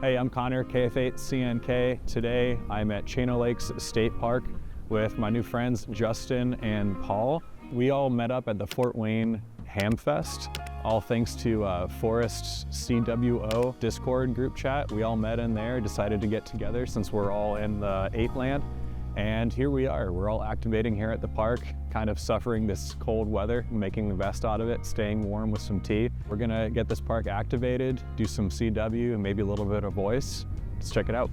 Hey, I'm Connor, KF8CNK. Today I'm at Chino Lakes State Park with my new friends Justin and Paul. We all met up at the Fort Wayne Ham Fest, all thanks to Forrest's CWO Discord group chat. We all met in there, decided to get together since we're all in the 8 land. And here we are, we're all activating here at the park, kind of suffering this cold weather, making the best out of it, staying warm with some tea. We're gonna get this park activated, do some CW and maybe a little bit of voice. Let's check it out.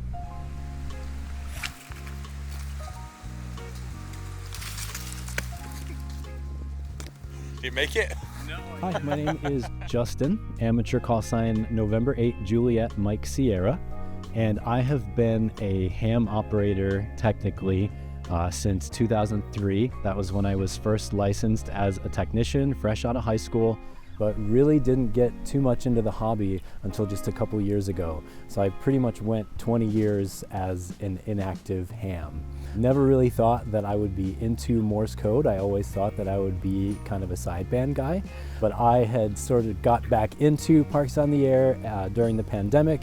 Did you make it? No. Hi, my name is Justin, amateur call sign November 8 Juliet Mike Sierra. And I have been a ham operator technically since 2003. That was when I was first licensed as a technician, fresh out of high school, but really didn't get too much into the hobby until just a couple years ago. So I pretty much went 20 years as an inactive ham. Never really thought that I would be into Morse code. I always thought that I would be kind of a sideband guy, but I had sort of got back into Parks on the Air during the pandemic.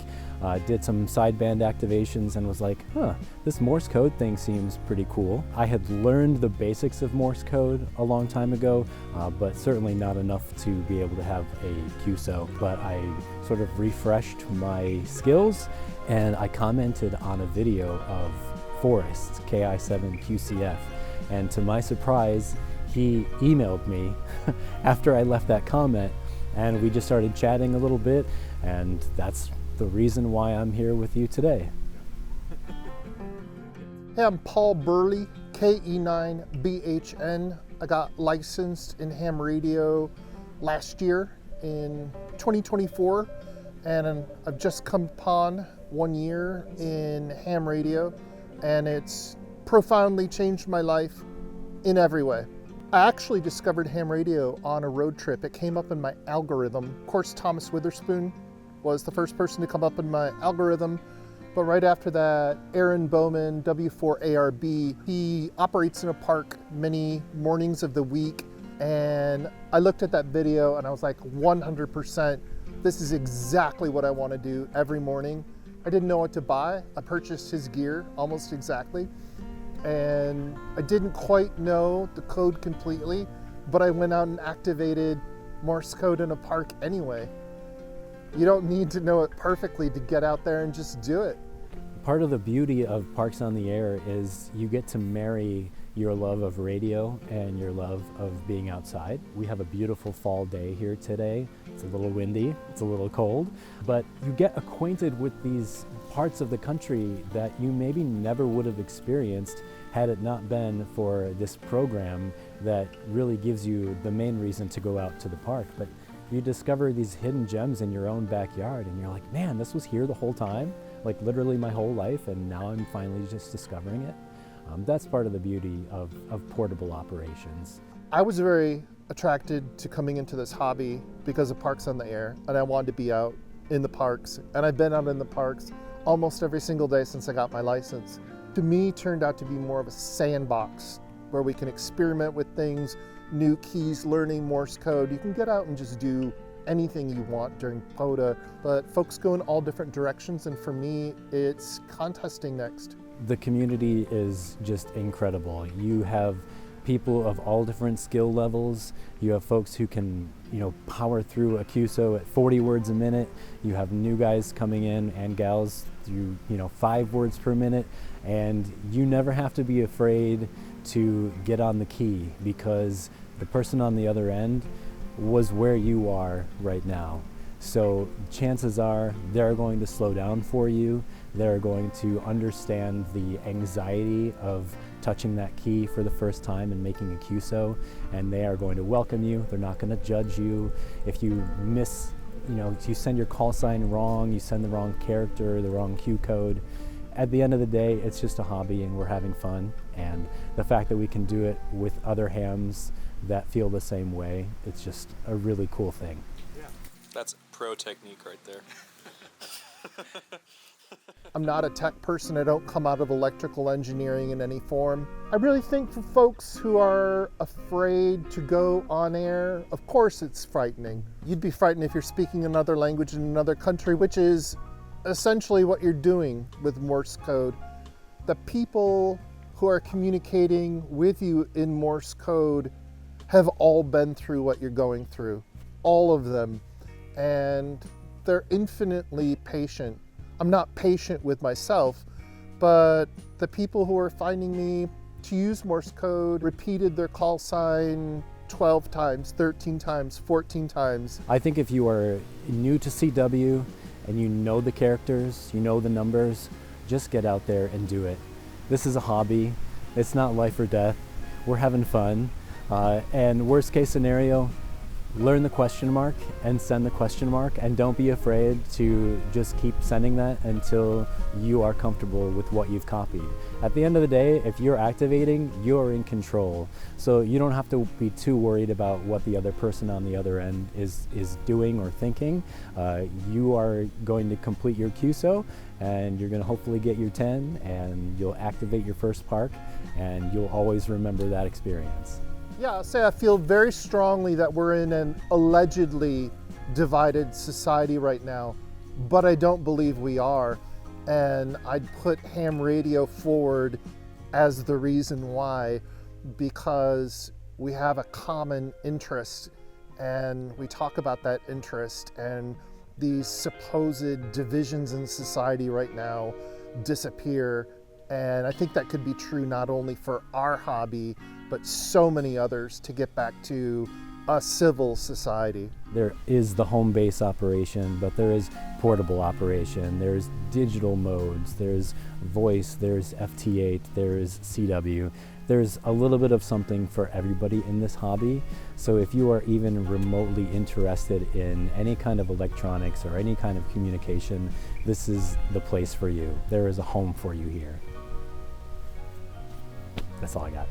Did some sideband activations and was like, this Morse code thing seems pretty cool. I had learned the basics of Morse code a long time ago, but certainly not enough to be able to have a QSO. But I sort of refreshed my skills and I commented on a video of Forrest KE8BHN, and to my surprise, he emailed me after I left that comment, and we just started chatting a little bit, and that's the reason why I'm here with you today. Hey, I'm Paul Burley, KE9BHN. I got licensed in ham radio last year in 2024, and I've just come upon 1 year in ham radio, and it's profoundly changed my life in every way. I actually discovered ham radio on a road trip. It came up in my algorithm. Of course, Thomas Witherspoon was the first person to come up in my algorithm, but right after that, Aaron Bowman, W4ARB, he operates in a park many mornings of the week, and I looked at that video and I was like, 100%, this is exactly what I want to do every morning. I didn't know what to buy. I purchased his gear almost exactly, and I didn't quite know the code completely, but I went out and activated Morse code in a park anyway. You don't need to know it perfectly to get out there and just do it. Part of the beauty of Parks on the Air is you get to marry your love of radio and your love of being outside. We have a beautiful fall day here today. It's a little windy, it's a little cold, but you get acquainted with these parts of the country that you maybe never would have experienced had it not been for this program that really gives you the main reason to go out to the park. But you discover these hidden gems in your own backyard and you're like, man, this was here the whole time, like literally my whole life, and now I'm finally just discovering it. That's part of the beauty of portable operations. I was very attracted to coming into this hobby because of Parks on the Air, and I wanted to be out in the parks, and I've been out in the parks almost every single day since I got my license. To me, turned out to be more of a sandbox where we can experiment with things, new keys, learning Morse code. You can get out and just do anything you want during POTA, but folks go in all different directions, and for me, it's contesting next. The community is just incredible. You have people of all different skill levels. You have folks who can, power through a QSO at 40 words a minute. You have new guys coming in and gals through, 5 words per minute, and you never have to be afraid to get on the key because the person on the other end was where you are right now. So chances are they're going to slow down for you. They're going to understand the anxiety of touching that key for the first time and making a QSO, and they are going to welcome you. They're not going to judge you. If you miss, if you send your call sign wrong, you send the wrong character, the wrong Q code. At the end of the day, it's just a hobby and we're having fun. And the fact that we can do it with other hams that feel the same way, it's just a really cool thing. Yeah, that's pro technique right there. I'm not a tech person. I don't come out of electrical engineering in any form. I really think for folks who are afraid to go on air, of course it's frightening. You'd be frightened if you're speaking another language in another country, which is essentially what you're doing with Morse code. The people who are communicating with you in Morse code have all been through what you're going through, all of them, and they're infinitely patient. I'm not patient with myself, but the people who are finding me to use Morse code repeated their call sign 12 times, 13 times, 14 times. I think if you are new to CW and you know the characters, you know the numbers, just get out there and do it. This is a hobby. It's not life or death. We're having fun. And worst case scenario, learn the question mark and send the question mark, and don't be afraid to just keep sending that until you are comfortable with what you've copied. At the end of the day, if you're activating, you're in control. So you don't have to be too worried about what the other person on the other end is doing or thinking. You are going to complete your QSO, and you're going to hopefully get your 10, and you'll activate your first park, and you'll always remember that experience. Yeah, I'll say I feel very strongly that we're in an allegedly divided society right now, but I don't believe we are. And I'd put ham radio forward as the reason why, because we have a common interest and we talk about that interest, and these supposed divisions in society right now disappear. And I think that could be true not only for our hobby, but so many others, to get back to a civil society. There is the home base operation, but there is portable operation, there's digital modes, there's voice, there's FT8, there's CW. There's a little bit of something for everybody in this hobby. So if you are even remotely interested in any kind of electronics or any kind of communication, this is the place for you. There is a home for you here. That's all I got.